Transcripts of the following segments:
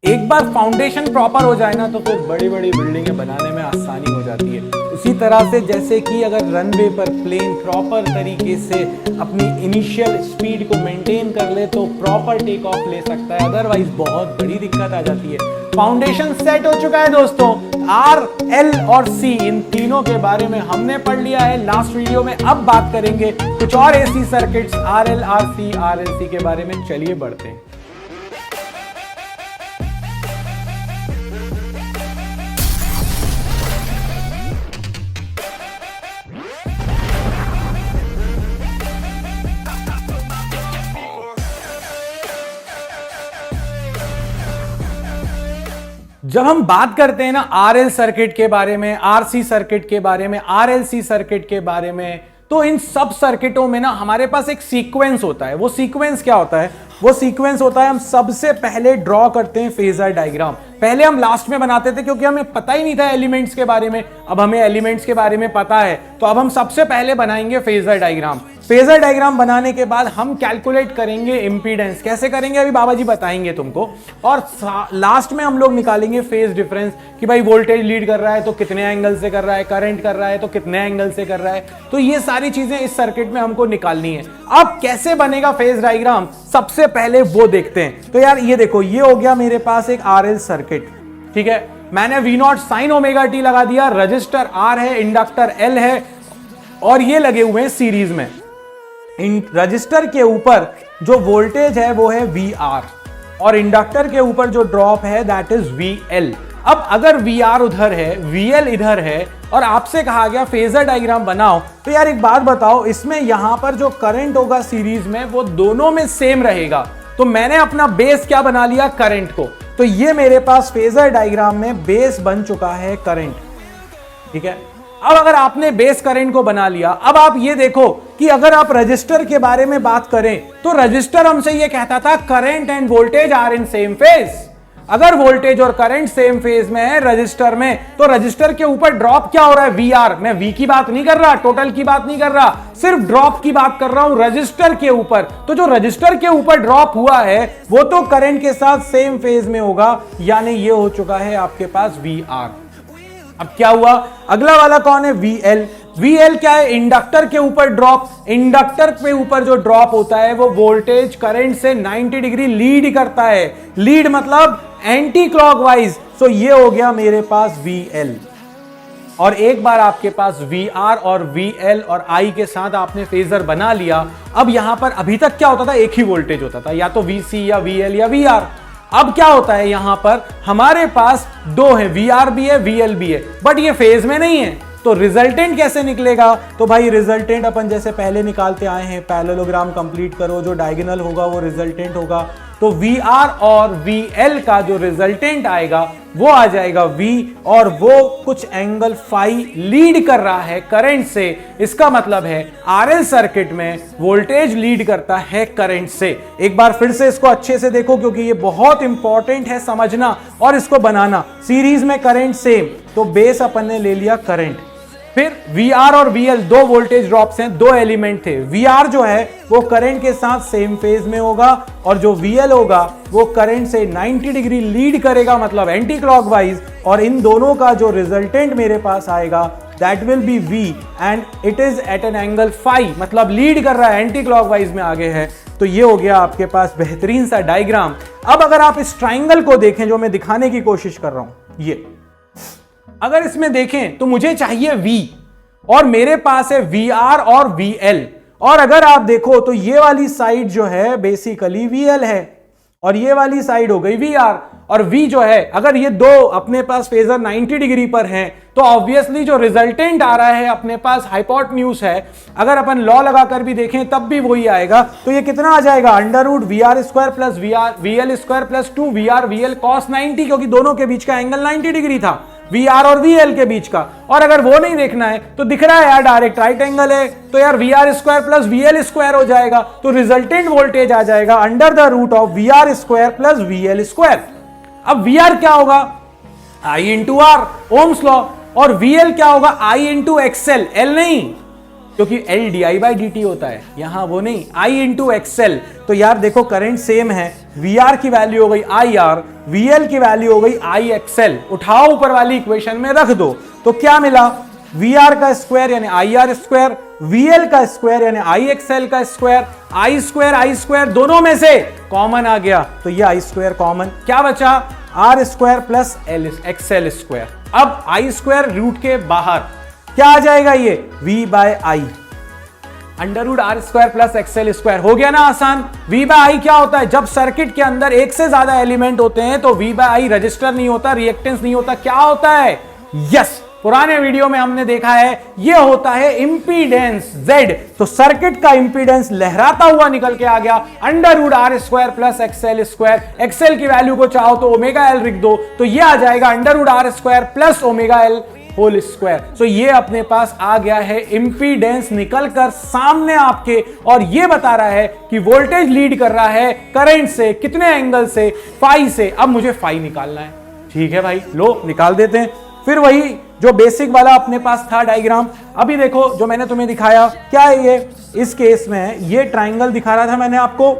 एक बार foundation proper हो जाए ना तो फिर बड़ी बड़ी बिल्डिंगें बनाने में आसानी हो जाती है। उसी तरह से जैसे कि अगर रनवे पर प्लेन प्रॉपर तरीके से अपनी इनिशियल स्पीड को मेंटेन कर ले तो प्रॉपर टेक ऑफ ले सकता है, अदरवाइज बहुत बड़ी दिक्कत आ जाती है। फाउंडेशन सेट हो चुका है दोस्तों, आर, एल और सी इन तीनों के बारे में हमने पढ़ लिया है लास्ट वीडियो में। अब बात करेंगे कुछ और AC circuits R L, R C, R L C के बारे में। चलिए बढ़ते हैं। जब हम बात करते हैं ना आरएल सर्किट के बारे में, आरसी सर्किट के बारे में, आरएलसी सर्किट के बारे में, तो इन सब सर्किटों में ना हमारे पास एक सीक्वेंस होता है। वो सीक्वेंस क्या होता है? वो सीक्वेंस होता है, हम सबसे पहले ड्रॉ करते हैं फेजर डायग्राम। पहले हम लास्ट में बनाते थे क्योंकि हमें पता ही नहीं था एलिमेंट्स के बारे में। अब हमें एलिमेंट्स के बारे में पता है तो अब हम सबसे पहले बनाएंगे फेजर डायग्राम। फेजर डायग्राम बनाने के बाद हम कैलकुलेट करेंगे इंपीडेंस। कैसे करेंगे अभी बाबा जी बताएंगे तुमको। और लास्ट में हम लोग निकालेंगे फेज डिफरेंस कि भाई वोल्टेज लीड कर रहा है तो कितने एंगल से कर रहा है, करंट कर रहा है तो कितने एंगल से कर रहा है। तो ये सारी चीजें इस सर्किट में हमको निकालनी है। अब कैसे बनेगा फेज डायग्राम, सबसे पहले वो देखते हैं। तो यार ये देखो, ये हो गया मेरे पास एक आरएल सर्किट, ठीक है। मैंने V0 साइन ओमेगा टी लगा दिया, रजिस्टर R है, इंडक्टर L है और ये लगे हुए हैं सीरीज में। इन रजिस्टर के ऊपर जो वोल्टेज है वो है VR और इंडक्टर के ऊपर जो ड्रॉप है दैट इज VL। अब अगर VR उधर है, VL इधर है और आपसे कहा गया फेजर डायग्राम बनाओ, तो यार एक बात बताओ, इसमें यहां पर जो करंट होगा सीरीज में वो दोनों में सेम रहेगा। तो मैंने अपना बेस क्या बना लिया? करंट को। तो ये मेरे पास फेजर डायग्राम में बेस बन चुका है करंट, ठीक है। अब अगर आपने बेस करंट को बना लिया, अब आप ये देखो कि अगर आप रजिस्टर के बारे में बात करें तो रजिस्टर हमसे ये कहता था current and voltage are in same phase. अगर वोल्टेज और करंट सेम फेज में है रजिस्टर में, तो रजिस्टर के ऊपर ड्रॉप क्या हो रहा है? VR। मैं V की बात नहीं कर रहा, टोटल की बात नहीं कर रहा, सिर्फ ड्रॉप की बात कर रहा हूं रजिस्टर के ऊपर। तो जो रजिस्टर के ऊपर ड्रॉप हुआ है वो तो करंट के साथ सेम फेज में होगा, यानी ये हो चुका है आपके पास VR। अब क्या हुआ? अगला वाला कौन है? VL। VL क्या है? इंडक्टर के ऊपर ड्रॉप। इंडक्टर के ऊपर जो ड्रॉप होता है वो वोल्टेज करंट से 90 डिग्री लीड करता है। लीड मतलब एंटी क्लॉकवाइज। सो ये हो गया मेरे पास VL। और एक बार आपके पास VR और VL और I के साथ आपने फेजर बना लिया। अब यहां पर अभी तक क्या होता था? एक ही वोल्टेज होता था, या तो VC या VL या VR। अब क्या होता है, यहां पर हमारे पास दो है, VR भी है, VL भी है, बट ये फेज में नहीं है। तो रिजल्टेंट कैसे निकलेगा? तो भाई रिजल्टेंट अपन जैसे पहले निकालते आए हैं, पैरेललोग्राम कंप्लीट करो, जो डायगोनल होगा वो रिजल्टेंट होगा। तो VR और VL का जो रिजल्टेंट आएगा वो आ जाएगा V, और वो कुछ एंगल फाई लीड कर रहा है करंट से। इसका मतलब है RL सर्किट में वोल्टेज लीड करता है करंट से। एक बार फिर से इसको अच्छे से देखो क्योंकि ये बहुत इंपॉर्टेंट है समझना और इसको बनाना। सीरीज में करंट सेम, तो बेस अपन ने ले लिया करंट। फिर VR और VL दो वोल्टेज ड्रॉप्स हैं, दो एलिमेंट थे। VR जो है वो करंट के साथ सेम फेज में होगा और जो VL होगा वो करंट से 90 डिग्री लीड करेगा, मतलब एंटी क्लॉकवाइज। और इन दोनों का जो रिजल्टेंट मेरे पास आएगा that will be V and it is at an angle phi, मतलब लीड कर रहा है, एंटी क्लॉकवाइज में आगे है। तो ये हो गया आपके पास बेहतरीन सा डायग्राम। अब अगर आप इस ट्राइंगल को देखें जो मैं दिखाने की कोशिश कर रहा हूं, ये अगर इसमें देखें तो मुझे चाहिए V और मेरे पास है VR और VL। और अगर आप देखो तो ये वाली साइड जो है बेसिकली VL है और ये वाली साइड हो गई VR। और V जो है, अगर ये दो अपने पास फेजर 90 डिग्री पर हैं तो ऑब्वियसली जो रिजल्टेंट आ रहा है अपने पास हाइपोटेन्यूज है। अगर अपन लॉ लगाकर भी देखें तब भी वही आएगा। तो ये कितना आ जाएगा? Under root VR square plus VL square plus 2 VR VL cos 90, क्योंकि दोनों के बीच का एंगल 90 डिग्री था, VR और VL के बीच का। और अगर वो नहीं देखना है तो दिख रहा है यार डायरेक्ट राइट एंगल है, तो यार VR square plus VL square हो जाएगा। तो रिजल्टेंट वोल्टेज आ जाएगा under the root of VR square plus VL square. अब VR क्या होगा? I into R, Ohm's law. और VL क्या होगा? I इंटू XL, L नहीं, क्योंकि L di/dt होता है, यहां वो नहीं, I इंटू एक्सएल। तो यार देखो करंट सेम है, VR की वैल्यू हो गई IR, VL की वैल्यू हो गई IXL। उठाओ ऊपर वाली इक्वेशन में रख दो, तो क्या मिला, VR का स्क्वायर यानी IR स्क्वायर, VL का स्क्वायर यानी IXL का स्क्वायर, I स्क्वायर दोनों में से कॉमन आ गया, तो ये I स्क्वायर कॉमन, क्या बचा, R square plus XL square. अब I स्क्वायर रूट के बाहर क्या आ जाएगा, ये V/I under root R square plus XL square. हो गया ना आसान। V/I क्या होता है, जब सर्किट के अंदर एक से ज्यादा एलिमेंट होते हैं तो V/I रजिस्टर नहीं होता, रिएक्टेंस नहीं होता, क्या होता है, यस, पुराने वीडियो में हमने देखा है, ये होता है इंपीडेंस Z। तो सर्किट का इंपीडेंस लहराता हुआ निकल के आ गया, under root R square plus XL square. XL की वैल्यू को चाहो तो ओमेगा L लिख दो, तो ये आ जाएगा under root R square plus omega L whole square. तो ये अपने पास आ गया है इंपीडेंस निकलकर सामने आपके, और ये बता रहा है कि वोल्टेज लीड कर रहा है करंट से, कितने एंगल से, फाई से। अब मुझे फाई निकालना है, ठीक है भाई, लो निकाल देते हैं। फिर वही जो बेसिक वाला अपने पास था डायग्राम, अभी देखो जो मैंने तुम्हें दिखाया, क्या है ये, इस केस में ये ट्राइंगल दिखा रहा था मैंने आपको,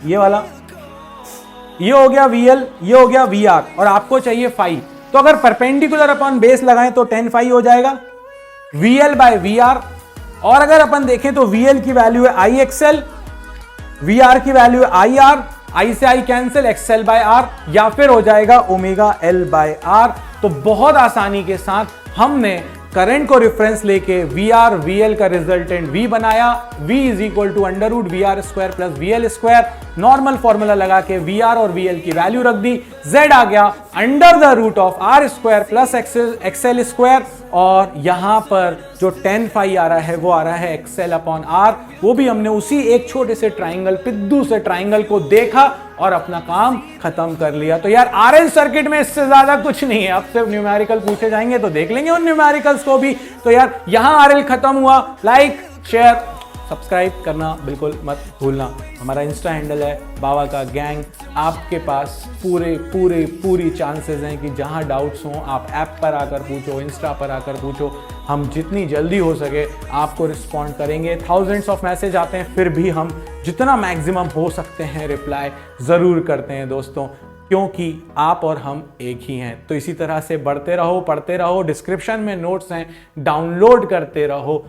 ये वाला, ये हो गया VL, ये हो गया VR, और आपको चाहिए फाई। तो अगर परपेंडिकुलर अपन बेस लगाएं तो 10 फाई हो जाएगा, VL/VR। और अगर अपन देखें तो VL की वैल्यू है IXL, VR की वैल्यू है IR, I से I कैंसिल, XL/R, या फिर हो जाएगा ओमेगा L/R। तो बहुत आसानी के साथ हमने करंट को रेफरेंस लेके VR VL का रिजल्टेंट V बनाया, V is equal to under root VR square plus VL square. Normal formula लगा के VR और VL की वैल्यू रख दी, Z आ गया under the root of R square plus XL square, और यहां पर जो 10 फाई आ रहा है वो आ रहा है XL/R। वो भी हमने उसी एक छोटे से ट्राइंगल, पिद्दू से ट्राइंगल को देखा और अपना काम खत्म कर लिया। तो यार RL सर्किट में इससे ज्यादा कुछ नहीं है, अब सिर्फ न्यूमेरिकल पूछे जाएंगे तो देख लेंगे उन न्यूमेरिकल्स को भी। तो यार यहां RL खत्म हुआ। लाइक, शेयर, सब्सक्राइब करना बिल्कुल मत भूलना। हमारा इंस्टा हैंडल है बाबा का गैंग। आपके पास पूरी चांसेस हैं कि जहां डाउट्स हों आप ऐप पर आकर पूछो, इंस्टा पर आकर पूछो, हम जितनी जल्दी हो सके आपको रिस्पॉन्ड करेंगे। थाउजेंड्स ऑफ मैसेज आते हैं, फिर भी हम जितना मैक्सिमम हो सकते हैं रिप्लाई ज़रूर करते हैं दोस्तों, क्योंकि आप और हम एक ही हैं। तो इसी तरह से बढ़ते रहो, पढ़ते रहो, डिस्क्रिप्शन में नोट्स हैं, डाउनलोड करते रहो,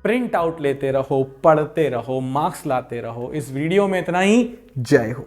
प्रिंट आउट लेते रहो, पढ़ते रहो, मार्क्स लाते रहो। इस वीडियो में इतना ही। जय हो।